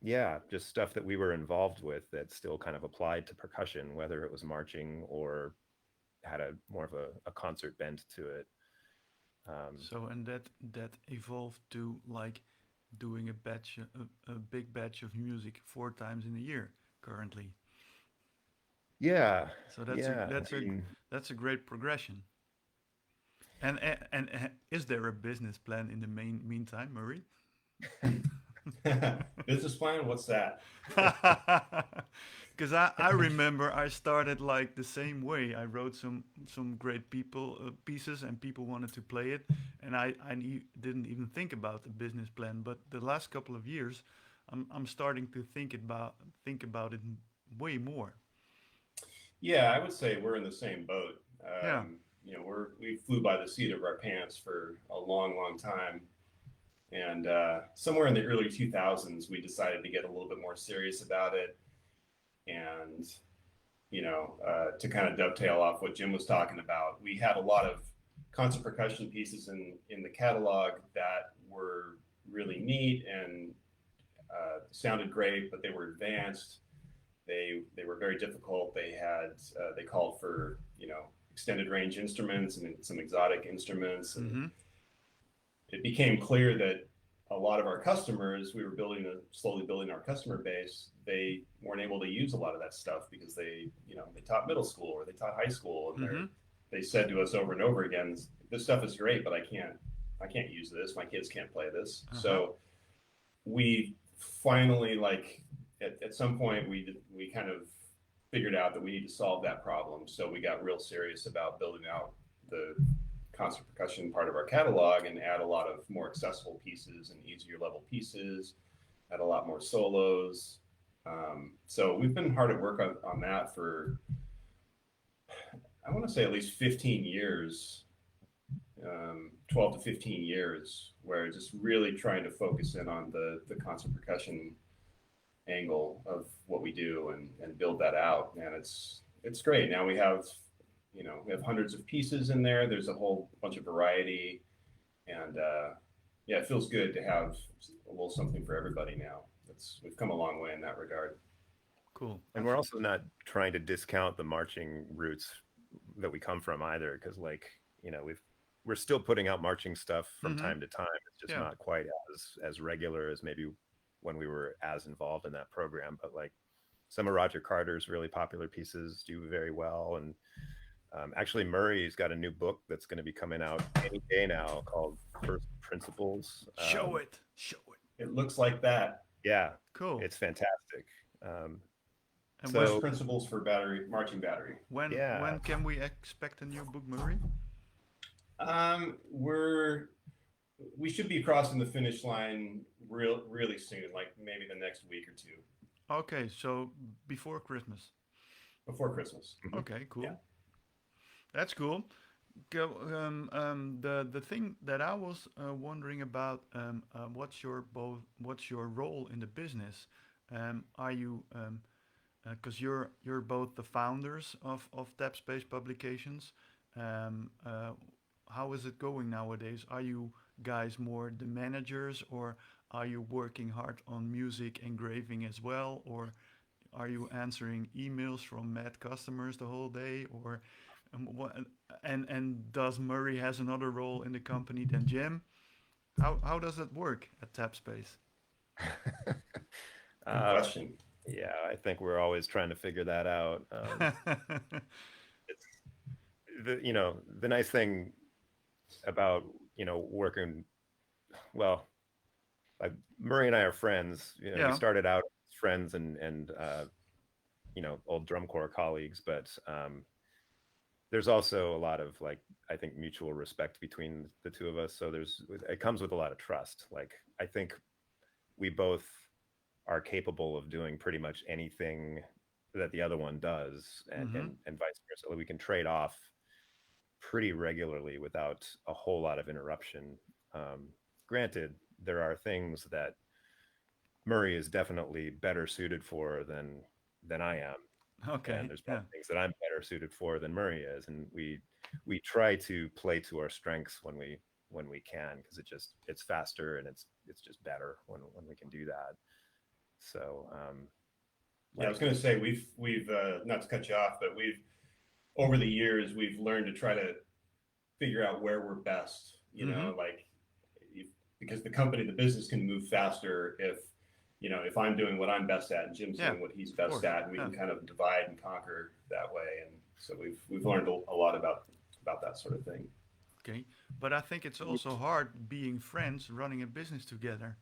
yeah, just stuff that we were involved with that still kind of applied to percussion, whether it was marching or had a more of a concert bent to it. So, and that evolved to like doing a big batch of music 4 times in a year currently. Yeah, So yeah. I mean, that's a great progression. And is there a business plan in the meantime, Murray? Business plan? What's that? Because I remember I started like the same way. I wrote some great people pieces, and people wanted to play it, and didn't even think about a business plan. But the last couple of years, I'm starting to think about it way more. Yeah, I would say we're in the same boat. Yeah. We flew by the seat of our pants for a long, long time. And somewhere in the early 2000s, we decided to get a little bit more serious about it. And, to kind of dovetail off what Jim was talking about, we had a lot of concert percussion pieces in the catalog that were really neat and sounded great, but they were advanced. They were very difficult. They called for, extended range instruments and some exotic instruments. And Mm-hmm. it became clear that a lot of our customers, we were slowly building our customer base. They weren't able to use a lot of that stuff because they taught middle school or they taught high school, and Mm-hmm. they said to us over and over again, "This stuff is great, but I can't use this. My kids can't play this." Uh-huh. So we finally, like at some point, we kind of figured out that we need to solve that problem. So we got real serious about building out the concert percussion part of our catalog and add a lot of more accessible pieces and easier level pieces, add a lot more solos. So we've been hard at work on that for, I want to say at least 15 years, 12 to 15 years, where just really trying to focus in on the concert percussion angle of what we do and build that out. And it's great. Now we have hundreds of pieces in there. There's a whole bunch of variety, and yeah, it feels good to have a little something for everybody now. We've come a long way in that regard. Cool. and we're also not trying to discount the marching roots that we come from either, because we're still putting out marching stuff from Mm-hmm. time to time. It's just Yeah. not quite as regular as maybe when we were as involved in that program. But like some of Roger Carter's really popular pieces do very well. And actually, Murray's got a new book that's going to be coming out any day now called First Principles. Show it. Show it. It looks like that. Yeah, Cool. it's fantastic. Um, And so- First principles for marching battery. when Yeah. can we expect a new book, Murray? We should be crossing the finish line really soon, like maybe the next week or two Okay, so before Christmas. before Christmas. Mhm. Okay, cool. Yeah. That's cool. The thing that I was wondering about, what's your role in the business? Are you because you're both the founders of Tap Space Publications. How is it going nowadays? Are you guys more the managers, or are you working hard on music engraving as well, or are you answering emails from mad customers the whole day, or and does Murray has another role in the company than Jim? How does it work at Tap Space? Good uh, question. yeah, I think we're always trying to figure that out. It's the nice thing about working well, like Murray and I are friends. Yeah. We started out as friends and old drum corps colleagues, but there's also a lot of I think mutual respect between the two of us. So it comes with a lot of trust. Like I think we both are capable of doing pretty much anything that the other one does, and Mm-hmm. and vice versa. We can trade off pretty regularly without a whole lot of interruption. Um, Granted, there are things that Murray is definitely better suited for than I am, and Okay. there's Yeah. probably things that I'm better suited for than Murray is, and we try to play to our strengths when we can, because it's faster and it's just better when we can do that. So Yeah, I was like going to say we've not to cut you off, but we've over the years we've learned to try to figure out where we're best. You Mm-hmm. know, like if, because the company, the business can move faster if if I'm doing what I'm best at and Jim's Yeah. doing what he's Of best course. at, and we Yeah. can kind of divide and conquer that way. And so we've learned a lot about that sort of thing. Okay. But I think it's also hard being friends, running a business together.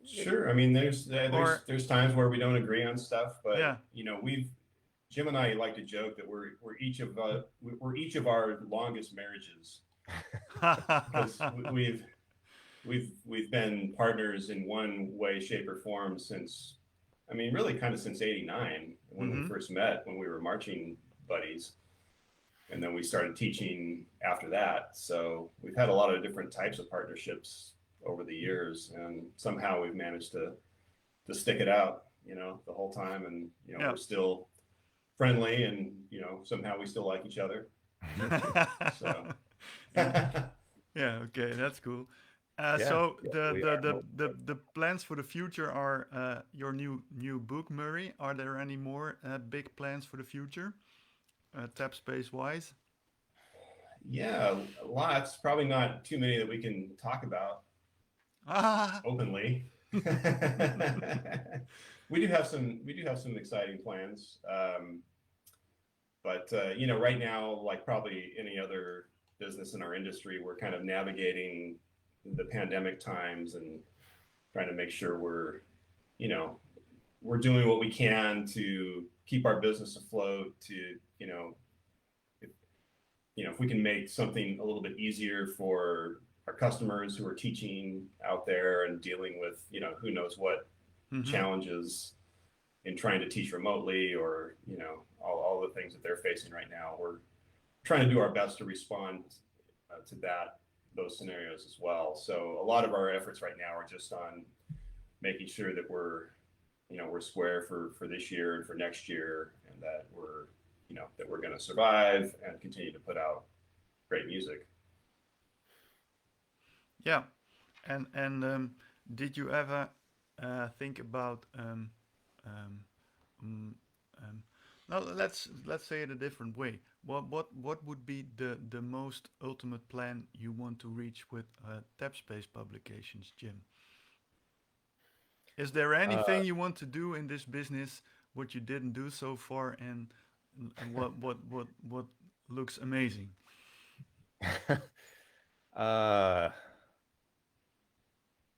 Sure. I mean, Or there's times where we don't agree on stuff, but yeah. we've Jim and I like to joke that we're each of our longest marriages because we've been partners in one way, shape, or form since, I mean, really kind of since '89 when we Mm-hmm. first met, when we were marching buddies, and then we started teaching after that. So we've had a lot of different types of partnerships over the years, and somehow we've managed to stick it out, the whole time, and Yeah. we're still friendly, and somehow we still like each other. So Yeah, okay, that's cool. yeah, So yeah, the, we the are the most the the plans for the future are your new book, Murray. Are there any more big plans for the future, tap space wise? yeah, lots. Probably not too many that we can talk about Ah. openly. We do have some exciting plans, but right now, like probably any other business in our industry, we're kind of navigating the pandemic times and trying to make sure you know we're doing what we can to keep our business afloat. To if, if we can make something a little bit easier for our customers who are teaching out there and dealing with who knows what Mm-hmm. challenges in trying to teach remotely, or all the things that they're facing right now, we're trying to do our best to respond to those scenarios as well. So a lot of our efforts right now are just on making sure that we're square for this year and for next year, and that we're going to survive and continue to put out great music. Yeah, and did you ever think about um, mm, um, now let's say it a different way. What would be the most ultimate plan you want to reach with Tap Space Publications, Jim? Is there uh, anything you want to do in this business what you didn't do so far, and what looks amazing? uh,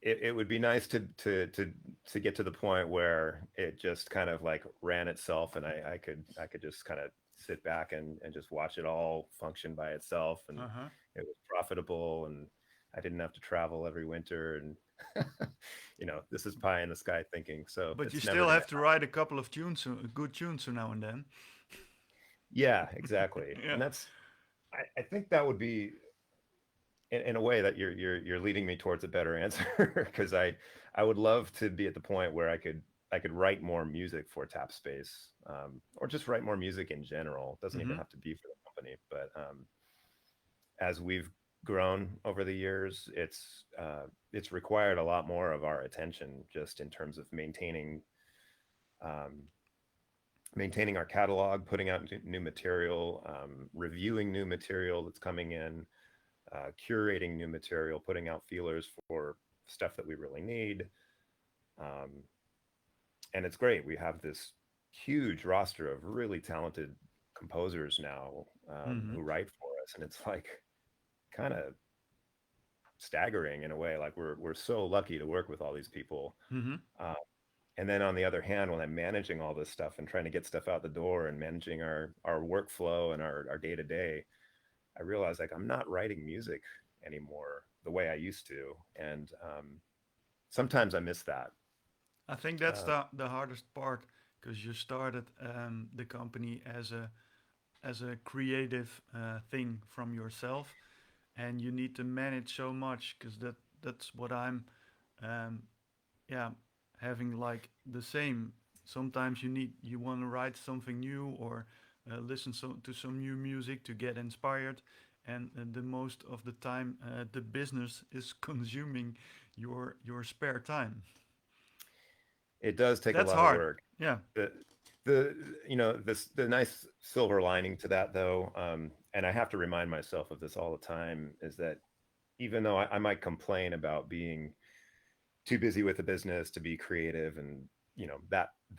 it would be nice to get to the point where it just kind of like ran itself, and I could just kind of sit back and just watch it all function by itself, and Uh huh. it was profitable, and I didn't have to travel every winter, and this is pie in the sky thinking, so But you it's never still gonna have to write a couple of tunes, good tunes, so now and then. yeah, exactly. Yeah. And that's I think that would be in a way that you're leading me towards a better answer because I would love to be at the point where I could write more music for Tap Space, or just write more music in general. It doesn't even Mm-hmm. have to be for the company, but as we've grown over the years, it's required a lot more of our attention, just in terms of um, maintaining our catalog, putting out new material, reviewing new material that's coming in, curating new material, putting out feelers for stuff that we really need. Um, and it's great. We have this huge roster of really talented composers now, Mm-hmm. who write for us, and it's like kind of staggering in a way. Like we're so lucky to work with all these people. Mm-hmm. Uh, and then on the other hand, when I'm managing all this stuff and trying to get stuff out the door and managing our workflow and our day to day, I realize like I'm not writing music anymore the way I used to, and sometimes I miss that. I think that's Uh, the hardest part because you started the company as a creative thing from yourself, and you need to manage so much because that's what I'm um, yeah having like the same. Sometimes you want to write something new or listen to some new music to get inspired, and the most of the time the business is consuming your spare time. it does take a That's lot of hard. work. Yeah. The the the nice silver lining to that though, and I have to remind myself of this all the time, is that even though I might complain about being too busy with the business to be creative, and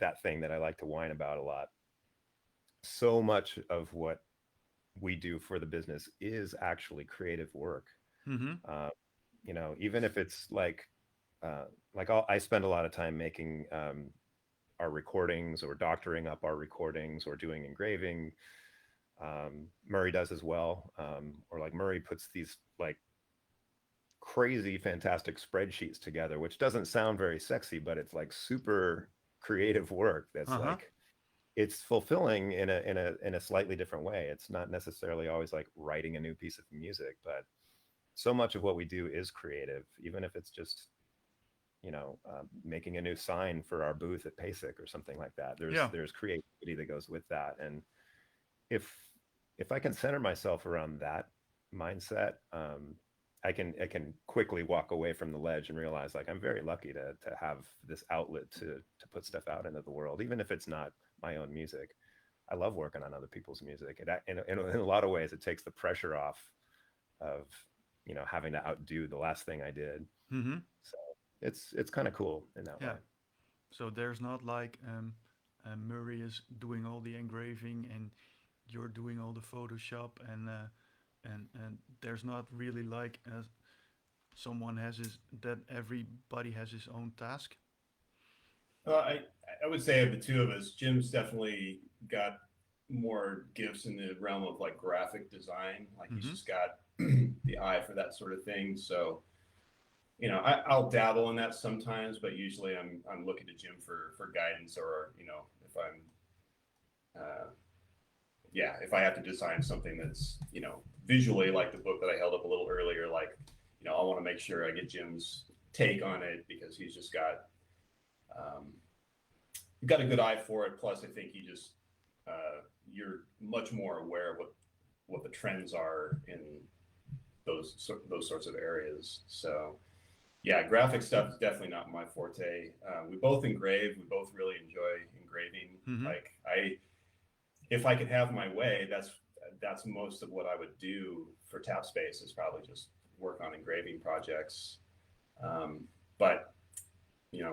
that thing that I like to whine about a lot, so much of what we do for the business is actually creative work. Mm-hmm. uh, even if it's like I spend a lot of time making our recordings, or doctoring up our recordings, or doing engraving. Murray does as well, or like Murray puts these like crazy fantastic spreadsheets together, which doesn't sound very sexy, but it's like super creative work that's Uh-huh. like it's fulfilling in a slightly different way. It's not necessarily always like writing a new piece of music, but so much of what we do is creative, even if it's just making a new sign for our booth at PASIC or something like that. there's Yeah. there's creativity that goes with that. And if if I can center myself around that mindset, I can quickly walk away from the ledge and realize like I'm very lucky to have this outlet to put stuff out into the world, even if it's not my own music. I love working on other people's music. In a lot of ways, it takes the pressure off of having to outdo the last thing I did. Mm-hmm. So it's kind of cool in that way. Yeah. So there's not like Murray is doing all the engraving and you're doing all the Photoshop and there's not really like someone has his that everybody has his own task. I would say of the two of us, Jim's definitely got more gifts in the realm of like graphic design. Like he's Mm-hmm. just got the eye for that sort of thing. So I'll dabble in that sometimes, but usually I'm looking to Jim for guidance, or if I'm yeah, if I have to design something that's visually like the book that I held up a little earlier, like I want to make sure I get Jim's take on it because he's just um, got a good eye for it. Plus, I think he just you're much more aware of what the trends are in those sorts of areas. So yeah, graphic stuff is definitely not my forte. We both engrave. We both really enjoy engraving. Mm-hmm. Like if I could have my way, that's most of what I would do for Tap Space is probably just work on engraving projects. But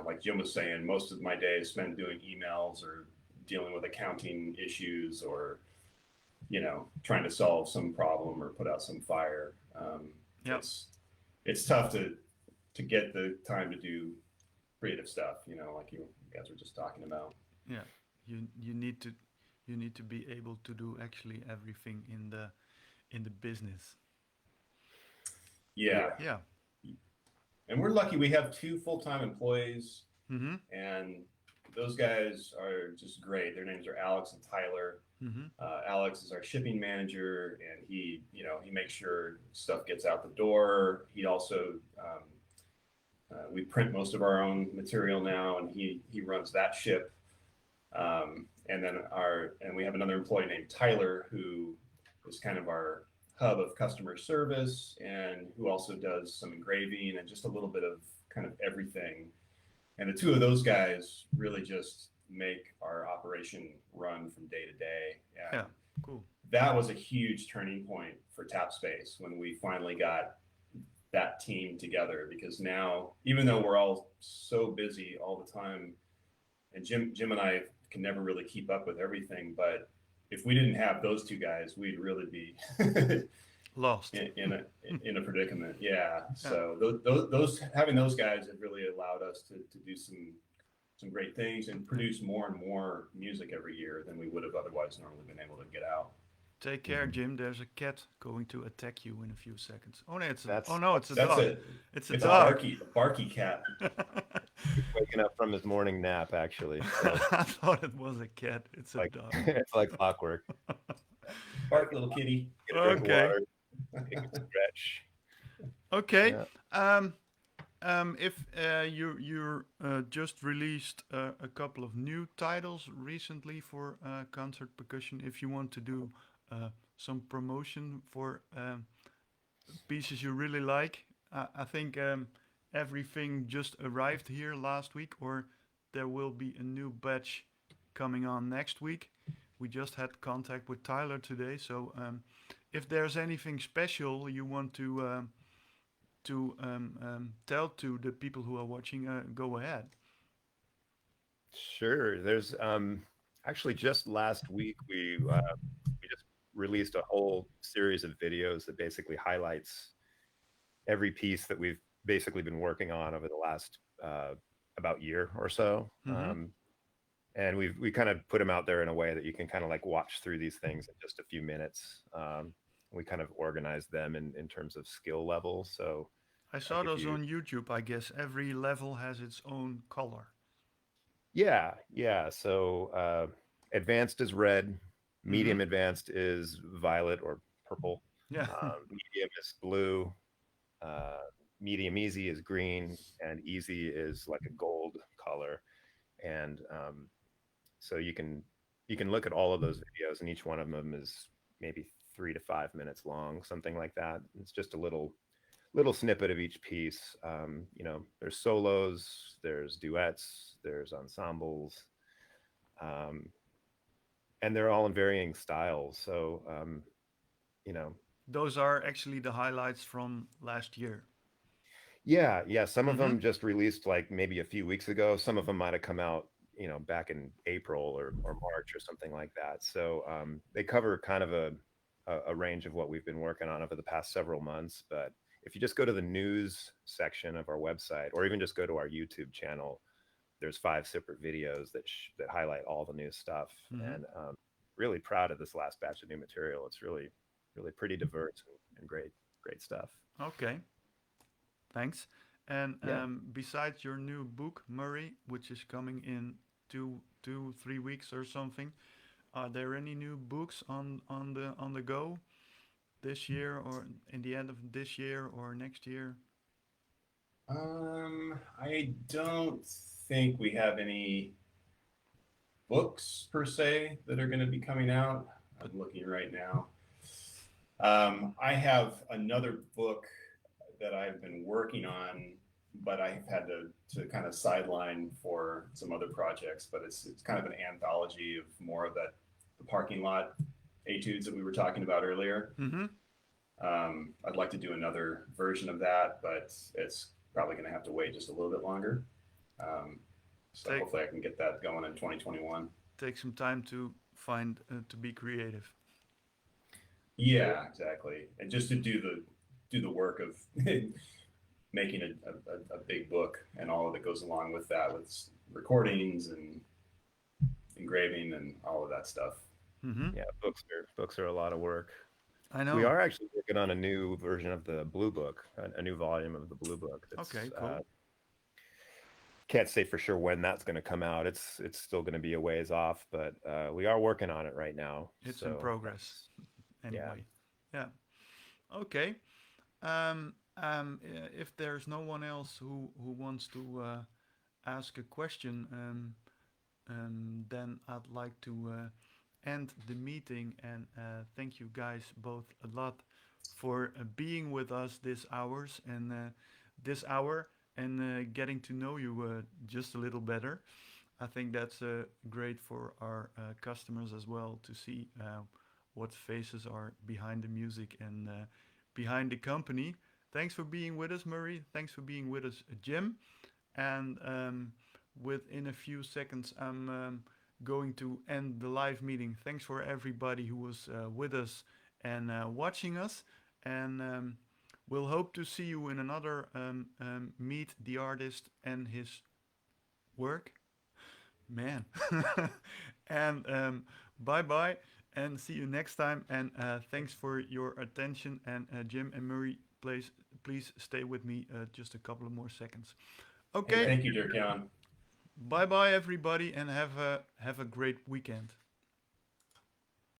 like Jim was saying, most of my day is spent doing emails or dealing with accounting issues, or trying to solve some problem or put out some fire. Yeah. It's tough to get the time to do creative stuff. Like you guys were just talking about. Yeah. You need to be able to do actually everything in the business. Yeah, Yeah. Yeah. and we're lucky we have two full-time employees, Mm-hmm. and those guys are just great. Their names are Alex and Tyler. Mm-hmm. Alex is our shipping manager, and he makes sure stuff gets out the door. He also we print most of our own material now, and he runs that ship. And we have another employee named Tyler who is kind of our hub of customer service, and who also does some engraving and just a little bit of kind of everything. And the two of those guys really just make our operation run from day to day. And Yeah. Cool. that was a huge turning point for Tap Space when we finally got that team together, because now, even though we're all so busy all the time, and Jim and I can never really keep up with everything, but if we didn't have those two guys, we'd really be Lost. in a predicament. Yeah. Yeah. So those having those guys have really allowed us to do some great things and produce more and more music every year than we would have otherwise normally been able to get out. Take care, Mhm. Jim. There's a cat going to attack you in a few seconds. Oh no, it's a That's That's dog. it. It's a It's a dog. barky cat. he's waking up from his morning nap actually. So I thought it was a cat. It's a like dog. it's like clockwork. Gotta Bark, little kitty. get a drink of Okay. water, take a stretch. Okay. Yeah. Um, if you just released a couple of new titles recently for concert percussion, if you want to do some promotion for pieces you really like, I think everything just arrived here last week, or there will be a new batch coming on next week. We just had contact with Tyler today, so if there's anything special you want to tell to the people who are watching, go ahead. Sure. There's actually just last week we just released a whole series of videos that basically highlights every piece that we've basically been working on over the last about year or so. Mm-hmm. And we kind of put them out there in a way that you can kind of like watch through these things in just a few minutes. We kind of organized them in terms of skill level. So I like saw if those you on YouTube. I guess every level has its own color. yeah. So advanced is red, Mm-hmm. medium advanced is violet or purple, Yeah. medium is blue, uh, medium easy is green, and easy is like a gold color. And so you can look at all of those videos, and each one of them is maybe 3 to 5 minutes long, something like that. It's just a little snippet of each piece. There's solos, there's duets, there's ensembles, um, and they're all in varying styles. So you know, Those are actually the highlights from last year. yeah. Some of Mm-hmm. them just released like maybe a few weeks ago. Some of them might have come out, back in April or March or something like that. So they cover kind of a range of what we've been working on over the past several months. But if you just go to the news section of our website, or even just go to our YouTube channel, there's 5 separate videos that highlight all the new stuff. Mm-hmm. And really proud of this last batch of new material. It's really pretty diverse and great stuff. Okay. Thanks. And Yeah. besides your new book, Murray, which is coming in 3 weeks or something, are there any new books on the go this year, or in the end of this year or next year? I don't think we have any books per se that are going to be coming out. But I'm looking right now. I have another book that I've been working on, but I've had to kind of sideline for some other projects. But it's kind of an anthology of more of the parking lot etudes that we were talking about earlier. mm-hmm. I'd like to do another version of that, but it's probably going to have to wait just a little bit longer. So take hopefully I can get that going in 2021. take some time to find to be creative. Yeah, exactly. And just to do the work of making a big book and all that goes along with that, with recordings and engraving and all of that stuff. Mm-hmm. Yeah, books are a lot of work. I We know. are actually working on a new version of the Blue Book, a new volume of the Blue Book. Okay, That's cool. can't say for sure when that's going to come out. It's still going to be a ways off, but we are working on it right now. It's in So progress yeah, anyway. Yeah. Okay. If there's no one else who wants to ask a question, then I'd like to end the meeting and thank you guys both a lot for being with us this hour and getting to know you just a little better. I think that's great for our customers as well to see what faces are behind the music and behind the company. Thanks for being with us, Murray. Thanks for being with us, Jim. And within a few seconds, I'm going to end the live meeting. Thanks for everybody who was with us and watching us. And we'll hope to see you in another Meet the Artist and His Work. Man. And bye bye. and see you next time. And thanks for your attention. And Jim and Murray, please stay with me just a couple of more seconds. Hey, Okay, thank you, Dirk Jan. bye bye everybody, and have a great weekend.